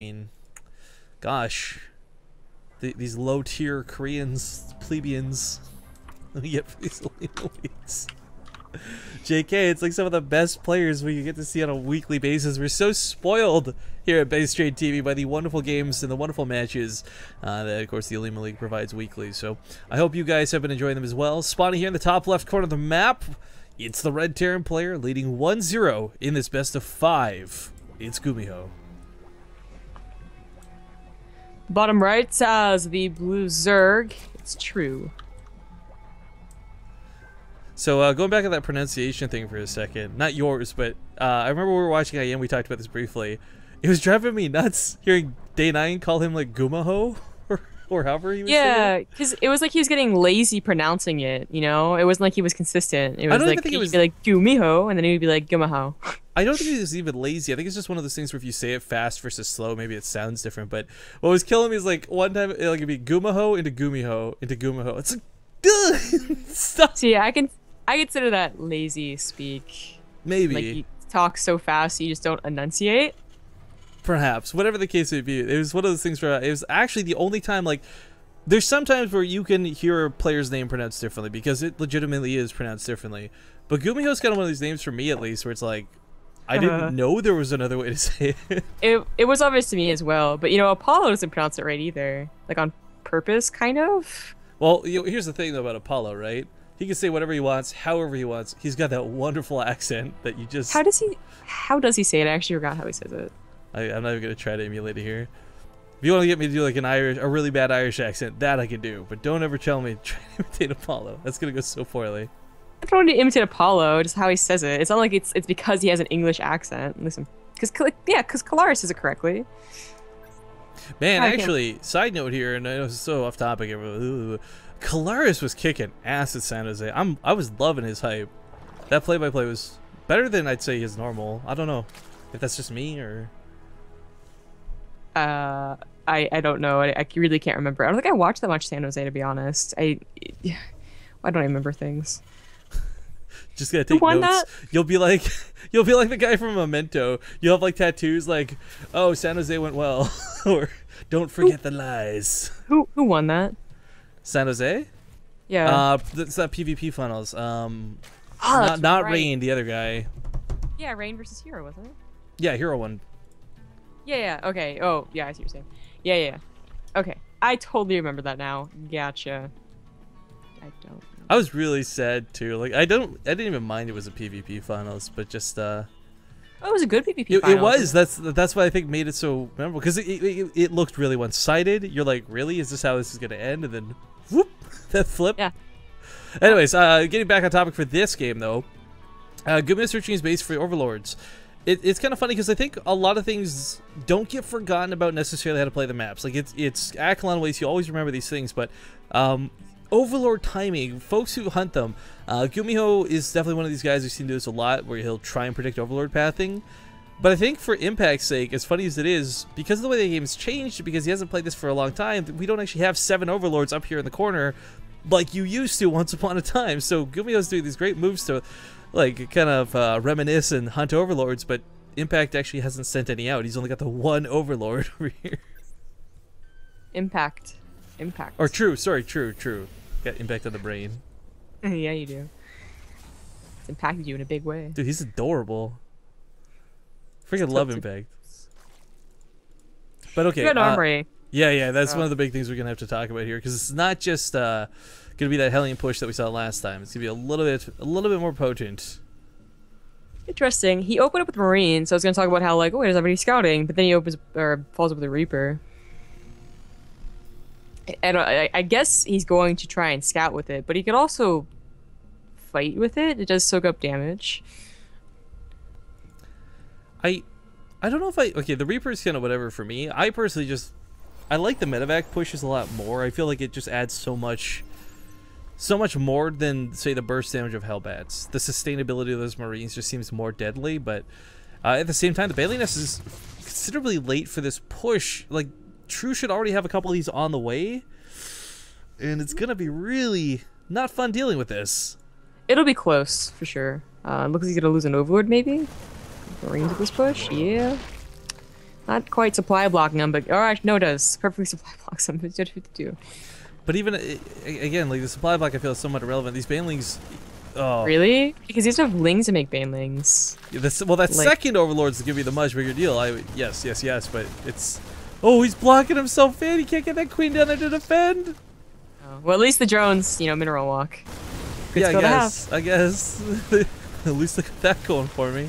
mean, gosh, these low-tier Koreans, plebeians, we get for these OlimoLeagues. JK, it's like some of the best players we get to see on a weekly basis. We're so spoiled here at Base Trade TV by the wonderful games and the wonderful matches that, of course, the OlimoLeague provides weekly. So I hope you guys have been enjoying them as well. Spawning here in the top left corner of the map, it's the Red Terran player leading 1-0 in this best of 5. It's GumiHo. Bottom right says the blue Zerg. It's true. So going back to that pronunciation thing for a second, not yours, but I remember we were watching IM, we talked about this briefly. It was driving me nuts hearing Day9 call him like GumiHo or however he was saying it. Yeah, because it was like he was getting lazy pronouncing it, you know? It wasn't like he was consistent. It was like he'd be like GumiHo, and then he'd be like GumiHo. I don't think he was even lazy. I think it's just one of those things where if you say it fast versus slow, maybe it sounds different. But what was killing me is like one time like it'd be GumiHo into GumiHo into GumiHo. It's like, ugh, stop. See, I consider that lazy speak. Maybe. Like you talk so fast you just don't enunciate. Perhaps. Whatever the case may be. It was one of those things where it was actually the only time, like, there's sometimes where you can hear a player's name pronounced differently because it legitimately is pronounced differently. But GumiHo's kind of one of these names for me, at least, where it's like, I didn't know there was another way to say it. It was obvious to me as well. But, you know, Apollo doesn't pronounce it right either. Like, on purpose, kind of. Well, you know, here's the thing, though, about Apollo, right? He can say whatever he wants, however he wants. He's got that wonderful accent that you just... How does he say it? I actually forgot how he says it. I'm not even going to try to emulate it here. If you want to get me to do like a really bad Irish accent, that I can do. But don't ever tell me to try to imitate Apollo. That's going to go so poorly. I don't want to imitate Apollo, just how he says it. It's not like it's because he has an English accent. Listen, because Kalaris says it correctly. Man, actually, side note here, and I know it's so off topic. Kalaris was kicking ass at San Jose. I was loving his hype. That play-by-play was better than I'd say his normal. I don't know if that's just me or... I don't know. I really can't remember. I don't think I watched that much San Jose, to be honest. I don't remember things. Just gotta take notes. That? You'll be like the guy from Memento. You'll have like tattoos like, "Oh, San Jose went well," or "Don't forget the lies." Who won that? San Jose? Yeah. It's that PvP finals. Not right. Rain, the other guy. Yeah, Rain versus Hero, wasn't it? Yeah, Hero won. Yeah. Okay. Oh, yeah. I see what you're saying. Yeah. Okay. I totally remember that now. Gotcha. I don't. I was really sad too. Like I didn't even mind it was a PvP finals, but just Oh, it was a good PvP finals. It was. That's what I think made it so memorable because it looked really one-sided. You're like, really? Is this how this is gonna end? And then, whoop, that flip. Yeah. Anyways, getting back on topic for this game though, GumiHo searching his base for overlords. It's kind of funny because I think a lot of things don't get forgotten about necessarily how to play the maps. Like it's Akalon ways, you always remember these things, but overlord timing, folks who hunt them, GumiHo is definitely one of these guys who seem to do this a lot, where he'll try and predict overlord pathing. But I think for impact's sake, as funny as it is, because of the way the game's changed, because he hasn't played this for a long time, we don't actually have 7 overlords up here in the corner like you used to once upon a time. So GumiHo's doing these great moves to like kind of reminisce and hunt overlords, but Impact actually hasn't sent any out. He's only got the one overlord over here. Impact. Or true. Got Impact on the brain. Yeah, you do. It's impacted you in a big way. Dude, he's adorable. Freaking love Impact. But okay. Good armory. Yeah, that's one of the big things we're gonna have to talk about here, because it's not just gonna be that Hellion push that we saw last time. It's gonna be a little bit more potent. Interesting. He opened up with Marine, so I was gonna talk about how like, oh, there's everybody scouting, but then he falls up with a Reaper. I guess he's going to try and scout with it, but he could also fight with it. It does soak up damage. I don't know if okay, the Reaper is kind of whatever for me. I personally I like the medevac pushes a lot more. I feel like it just adds so much more than, say, the burst damage of Hellbats. The sustainability of those Marines just seems more deadly, but at the same time, the Bailey Nest is considerably late for this push. Like, True should already have a couple of these on the way, and it's gonna be really not fun dealing with this. It'll be close, for sure. Looks like he's gonna lose an Overlord, maybe? Marines with this push? Yeah. Not quite supply blocking them, but no, it does. Perfectly supply blocks them. It's just what to do. But even again, like the supply block, I feel is somewhat irrelevant. These banelings. Oh. Really? Because you have lings to make banelings. Yeah, well, that like, second overlord's gonna be the much bigger deal. Yes, but it's. Oh, he's blocking himself in. He can't get that queen down there to defend. Oh, well, at least the drones, mineral walk. Good yeah, I guess. At least look at that going for me.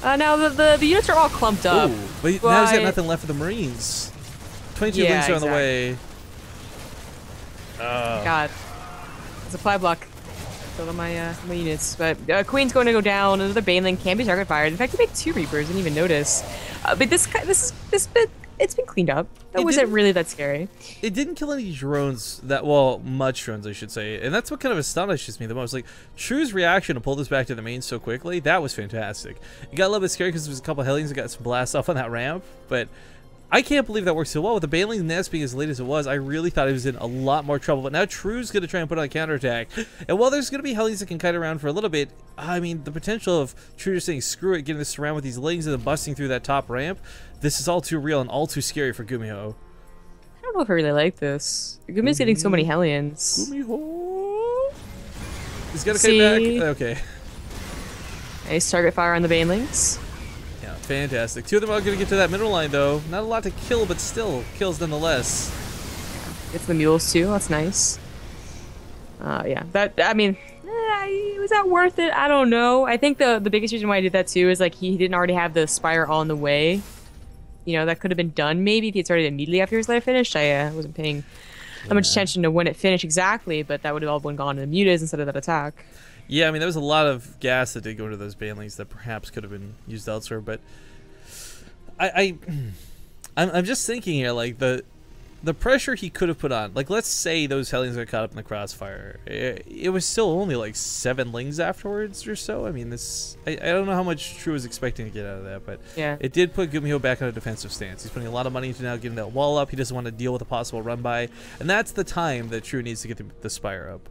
Now the units are all clumped up. Ooh, but now he's got nothing left for the Marines. 22 links are on the way. God. Supply block. Kill all my units. But Queen's going to go down. Another Baneling can be target fired. In fact, he made 2 Reapers. Didn't even notice. But this bit, it's been cleaned up. That wasn't really that scary. It didn't kill any drones much drones, I should say. And that's what kind of astonishes me the most. Like, True's reaction to pull this back to the main so quickly, that was fantastic. It got a little bit scary because there was a couple of Hellions that got some blasts off on that ramp. But I can't believe that worked so well. With the Baneling nest being as late as it was, I really thought he was in a lot more trouble. But now True's going to try and put on a counterattack. And while there's going to be Hellions that can kite around for a little bit, I mean, the potential of True just saying, screw it, getting this around with these Lings and then busting through that top ramp, this is all too real and all too scary for GumiHo. I don't know if I really like this. Gumi's getting so many Hellions. GumiHo! He's got to kite back. Okay. Nice target fire on the Banelings. Yeah, fantastic. 2 of them are going to get to that middle line, though. Not a lot to kill, but still kills nonetheless. It's the mules, too. That's nice. Yeah. I mean, was that worth it? I don't know. I think the biggest reason why I did that, too, is like he didn't already have the Spire on the way. That could have been done maybe if he had started immediately after his life finished. I wasn't paying that much attention to when it finished exactly, but that would have all been gone to the mutas instead of that attack. Yeah, I mean, there was a lot of gas that did go into those Banelings that perhaps could have been used elsewhere, but I'm just thinking here, like, the pressure he could have put on, like, let's say those Hellions got caught up in the crossfire. It was still only like 7 Lings afterwards or so. I mean, I don't know how much True was expecting to get out of that, but yeah, it did put GumiHo back on a defensive stance. He's putting a lot of money into now getting that wall up. He doesn't want to deal with a possible run by, and that's the time that True needs to get the Spire up.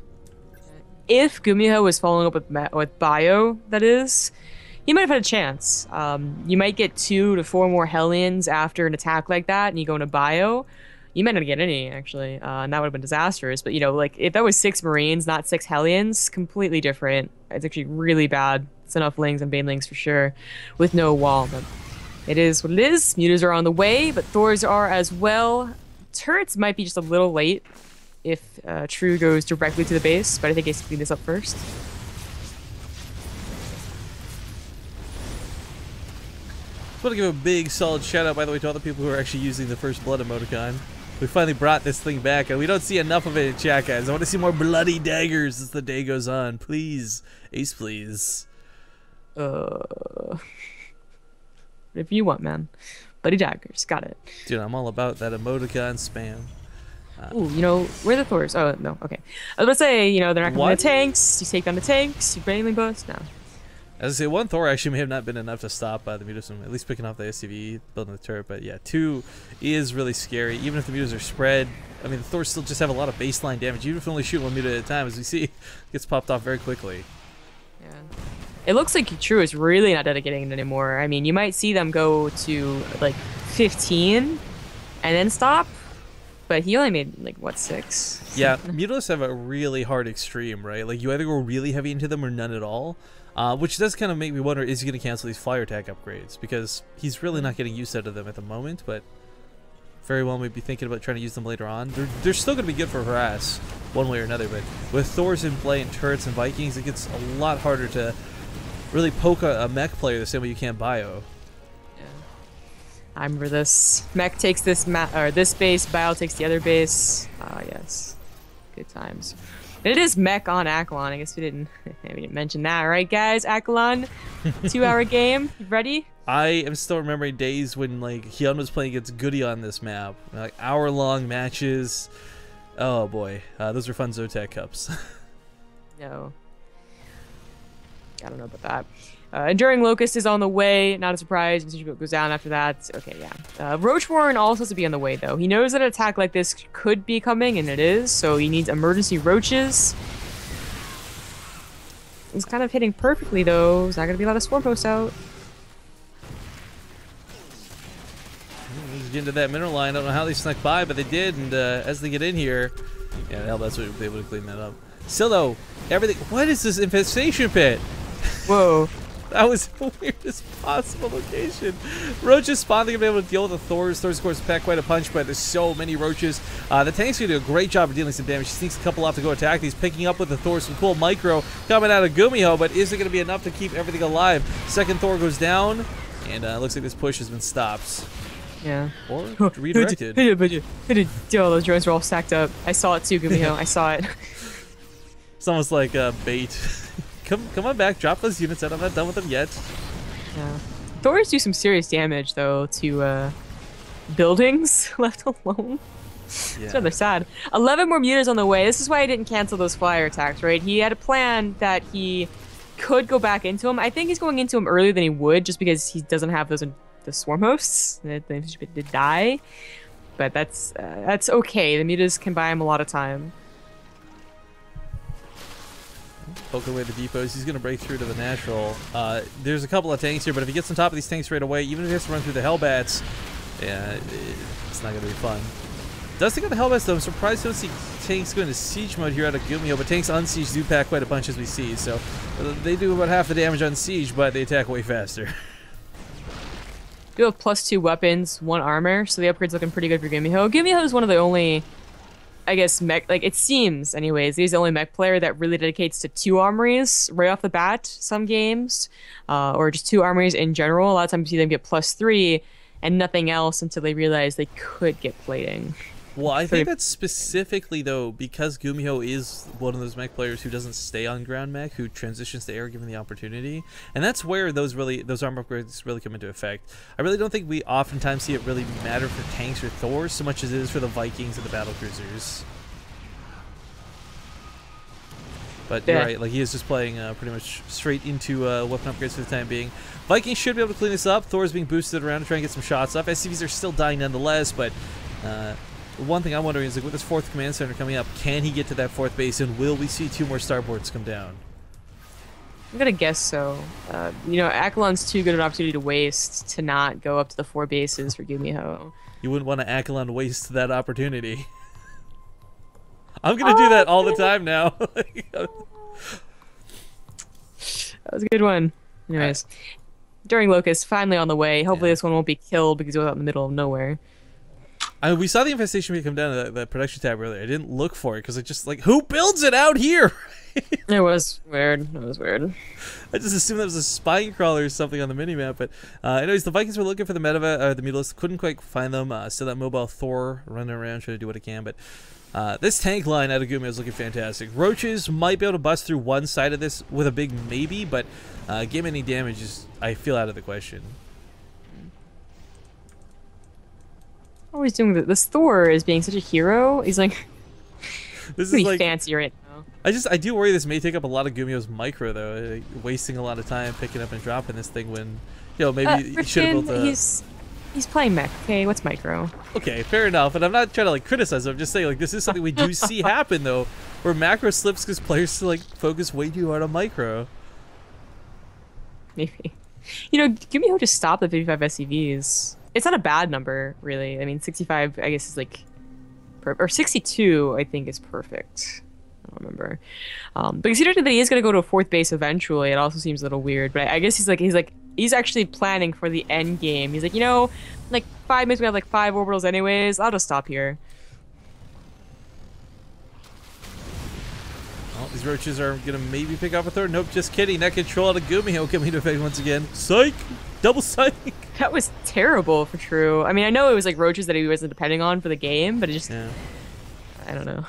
If GumiHo was following up with Bio, that is, he might have had a chance. You might get 2 to 4 more Hellions after an attack like that, and you go into Bio. You might not get any, actually, and that would have been disastrous. But, like, if that was 6 Marines, not 6 Hellions, completely different. It's actually really bad. It's enough Lings and Banelings for sure, with no wall. But it is what it is. Mutas are on the way, but Thors are as well. Turrets might be just a little late if True goes directly to the base, but I think he has to clean this up first. I want to give a big, solid shout-out, by the way, to all the people who are actually using the First Blood emoticon. We finally brought this thing back, and we don't see enough of it in chat, guys. I want to see more bloody daggers as the day goes on. Please. Ace, please. Whatever you want, man. Bloody daggers. Got it. Dude, I'm all about that emoticon spam. Ooh, where are the Thors? Oh, no, okay. I was about to say, they're not going to the tanks. You take down the tanks, you Baneling bust. No. As I say, 1 Thor actually may have not been enough to stop the mutas from at least picking off the SCV, building the turret, but yeah, 2 is really scary. Even if the mutas are spread, I mean, the Thors still just have a lot of baseline damage, even if you only shoot 1 muta at a time, as we see, it gets popped off very quickly. Yeah. It looks like True is really not dedicating it anymore. I mean, you might see them go to, like, 15 and then stop, but he only made, like, what, 6? Yeah, mutas have a really hard extreme, right? Like, you either go really heavy into them or none at all. Which does kind of make me wonder, is he going to cancel these flyer attack upgrades? Because he's really not getting use out of them at the moment, but very well maybe thinking about trying to use them later on. They're still going to be good for harass, one way or another, but with Thors in play and turrets and Vikings, it gets a lot harder to really poke a mech player the same way you can Bio. Yeah. I remember this. Mech takes this base, Bio takes the other base. Yes. Good times. It is mech on Akalon. I guess we didn't mention that, right, guys? Akalon, 2-hour game. You ready? I am still remembering days when, like, Hyun was playing against Goody on this map. Like, hour-long matches. Oh, boy. Those were fun Zotac Cups. No. I don't know about that. Enduring Locust is on the way. Not a surprise. Mr. goes down after that. Okay, yeah. Roach Warren also has to be on the way, though. He knows that an attack like this could be coming, and it is, so he needs emergency roaches. He's kind of hitting perfectly, though. There's not going to be a lot of Swarm Posts out. get into that mineral line. I don't know how they snuck by, but they did. And as they get in here, yeah, hell, that's what we'll be able to clean that up. Still though, everything. What is this infestation pit? Whoa. That was the weirdest possible location. Roaches spawn, they're going to be able to deal with the Thors. Thors, of course, pack quite a punch, but there's so many roaches. The tank's going to do a great job of dealing some damage. He sneaks a couple off to go attack these, picking up with the Thor. Some cool micro coming out of GumiHo, but is it going to be enough to keep everything alive? Second Thor goes down, and looks like this push has been stopped. Yeah. Or redirected. Oh, those drones were all stacked up. I saw it too, GumiHo. I saw it. It's almost like bait. Come on back, drop those units out. I'm not done with them yet. Yeah. Thors do some serious damage, though, to buildings left alone. Yeah. It's rather sad. 11 more units on the way. This is why I didn't cancel those flyer attacks, right? He had a plan that he could go back into them. I think he's going into them earlier than he would, just because he doesn't have those the swarm hosts. They did die. But that's okay. The mutas can buy him a lot of time. Poke away the depots. He's going to break through to the natural. There's a couple of tanks here, but if he gets on top of these tanks right away, even if he has to run through the Hellbats, yeah, it's not going to be fun. Does take out the Hellbats, though. I'm surprised you don't see tanks going to siege mode here out of GumiHo, but tanks on siege do pack quite a bunch as we see. So they do about half the damage on siege, but they attack way faster. You have +2 weapons, 1 armor, so the upgrade's looking pretty good for GumiHo. GumiHo is one of the only, I guess, mech, like it seems anyways, he's the only mech player that really dedicates to 2 armories right off the bat some games, or just 2 armories in general. A lot of times you see them get +3 and nothing else until they realize they could get plating. Well, I think that's specifically, though, because GumiHo is one of those mech players who doesn't stay on ground mech, who transitions to air given the opportunity. And that's where those armor upgrades really come into effect. I really don't think we oftentimes see it really matter for tanks or Thors so much as it is for the Vikings and the battlecruisers. But you're right, like he is just playing pretty much straight into weapon upgrades for the time being. Vikings should be able to clean this up. Thor's being boosted around to try and get some shots up. SCVs are still dying nonetheless, but one thing I'm wondering is, like, with this 4th command center coming up, can he get to that 4th base, and will we see 2 more starboards come down? I'm gonna guess so. You know, Akalon's too good an opportunity to waste to not go up to the 4 bases for GumiHo. You wouldn't want to Akalon waste that opportunity. I'm gonna do that all the time now. That was a good one. Anyways, during Locust, finally on the way. Hopefully this one won't be killed because it was out in the middle of nowhere. We saw the infestation come down to that production tab earlier. I didn't look for it because I just, like, who builds it out here? It was weird. It was weird. I just assumed that was a spine crawler or something on the minimap. But anyways, the Vikings were looking for the Mutalisks. Couldn't quite find them. Still that mobile Thor running around trying to do what it can. But this tank line out of GumiHo is looking fantastic. Roaches might be able to bust through one side of this with a big maybe, but game any damage is, I feel, out of the question. Always doing this. Thor is being such a hero. He's like, this is like fancy right now. I do worry this may take up a lot of GumiHo's micro though, wasting a lot of time picking up and dropping this thing when, you know, maybe you should have built a. He's playing mech. Okay, what's micro? Okay, fair enough. And I'm not trying to like criticize him. I'm just saying like this is something we do see happen though, where macro slips because players like focus way too hard on micro. Maybe, you know, GumiHo just stopped at 55 SCVs. It's not a bad number, really. I mean, 65, I guess, is like, or 62, I think, is perfect. I don't remember. But considering that he is going to go to a 4th base eventually, it also seems a little weird. But I guess he's actually planning for the end game. He's like, you know, like 5 minutes, we have like 5 orbitals anyways. I'll just stop here. Well, these roaches are going to maybe pick up a third. Nope, just kidding. That control out of GumiHo coming into effect once again. Psych! Double psych! That was terrible for True. I mean, I know it was like roaches that he wasn't depending on for the game, but it just... Yeah. I don't know.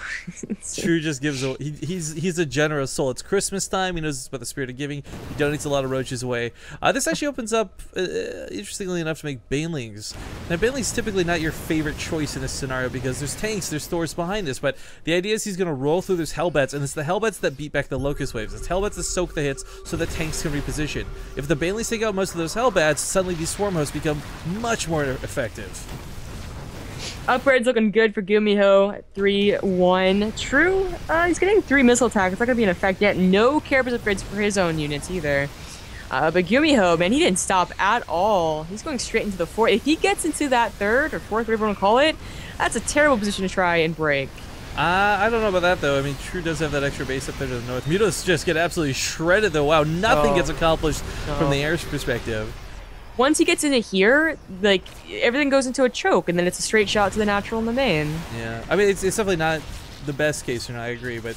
True just gives a... He's a generous soul. It's Christmas time. He knows about the spirit of giving. He donates a lot of roaches away. This actually opens up, interestingly enough, to make banelings. Now, banelings typically not your favorite choice in this scenario because there's tanks, there's Thors behind this, but the idea is he's going to roll through those Hellbats, and it's the Hellbats that beat back the Locust waves. It's Hellbats that soak the hits so that tanks can reposition. If the banelings take out most of those Hellbats, suddenly these swarm hosts become much more effective. Upgrade's looking good for GumiHo. 3-1. True. He's getting 3 missile attack. It's not going to be an effect yet. No carapace upgrades for his own units either. But GumiHo, man, he didn't stop at all. He's going straight into the fourth. If he gets into that third or fourth, whatever you want to call it, that's a terrible position to try and break. I don't know about that, though. I mean, True does have that extra base up there to the north. Mutos just get absolutely shredded, though. Wow, nothing gets accomplished from the air's perspective. Once he gets into here, like, everything goes into a choke, and then it's a straight shot to the natural in the main. Yeah, I mean, it's definitely not the best case, and I agree, but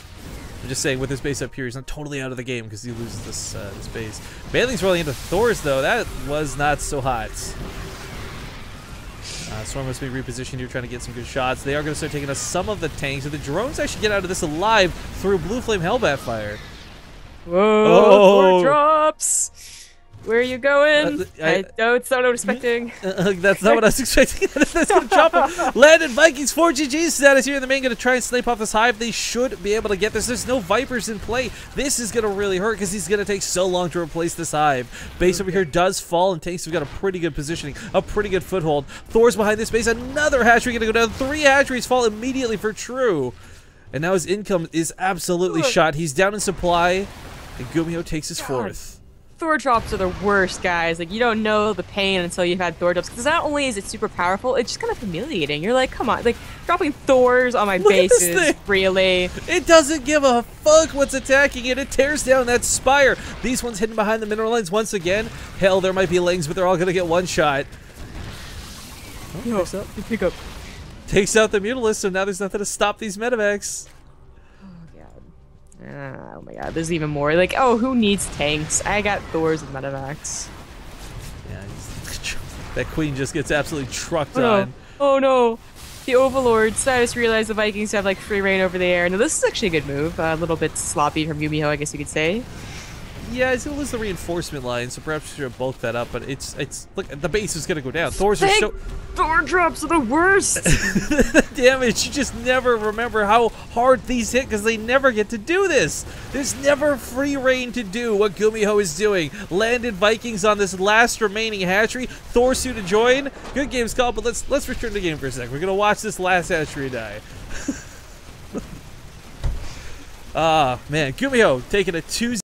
I'm just saying, with his base up here, he's not totally out of the game because he loses this base. Bailey's rolling into Thor's, though. That was not so hot. Storm must be repositioned here, trying to get some good shots. They are going to start taking us some of the tanks, and the drones actually get out of this alive through Blue Flame Hellbat fire. Whoa, 4 drops! Where are you going? It's not what I was expecting. That's not what I was expecting. That's going to drop him. Landed Vikings 4 GG status here in the main. Going to try and snipe off this hive. They should be able to get this. There's no Vipers in play. This is going to really hurt because he's going to take so long to replace this hive. Base over here does fall, and tanks have got a pretty good positioning, a pretty good foothold. Thor's behind this base. Another hatchery going to go down. 3 hatcheries fall immediately for True. And now his income is absolutely shot. He's down in supply, and GumiHo takes his 4th. Thor drops are the worst, guys. Like, you don't know the pain until you've had Thor drops. Because not only is it super powerful, it's just kind of humiliating. You're like, come on. Like, dropping Thors on my bases, really? It doesn't give a fuck what's attacking it. It tears down that spire. These ones hidden behind the mineral lines once again. Hell, there might be lings, but they're all going to get one shot. Oh, pick up. Takes out the Mutalisk, so now there's nothing to stop these medevacs. Oh my god, there's even more. Like, oh, who needs tanks? I got Thors and medevacs. Yeah, that queen just gets absolutely trucked on. Oh no. The Overlords. I just realized the Vikings have like free reign over the air. Now this is actually a good move. A little bit sloppy from GumiHo, I guess you could say. Yeah, he's gonna lose the reinforcement line, so perhaps we should have bulked that up. But it's look, the base is gonna go down. Thors are so. Thor drops are the worst. Damage! You just never remember how hard these hit because they never get to do this. There's never free reign to do what GumiHo is doing. Landed Vikings on this last remaining hatchery. Thorsu to join. Good game, Scott. But let's return to the game for a sec. We're gonna watch this last hatchery die. Ah, man, GumiHo taking a 2-0.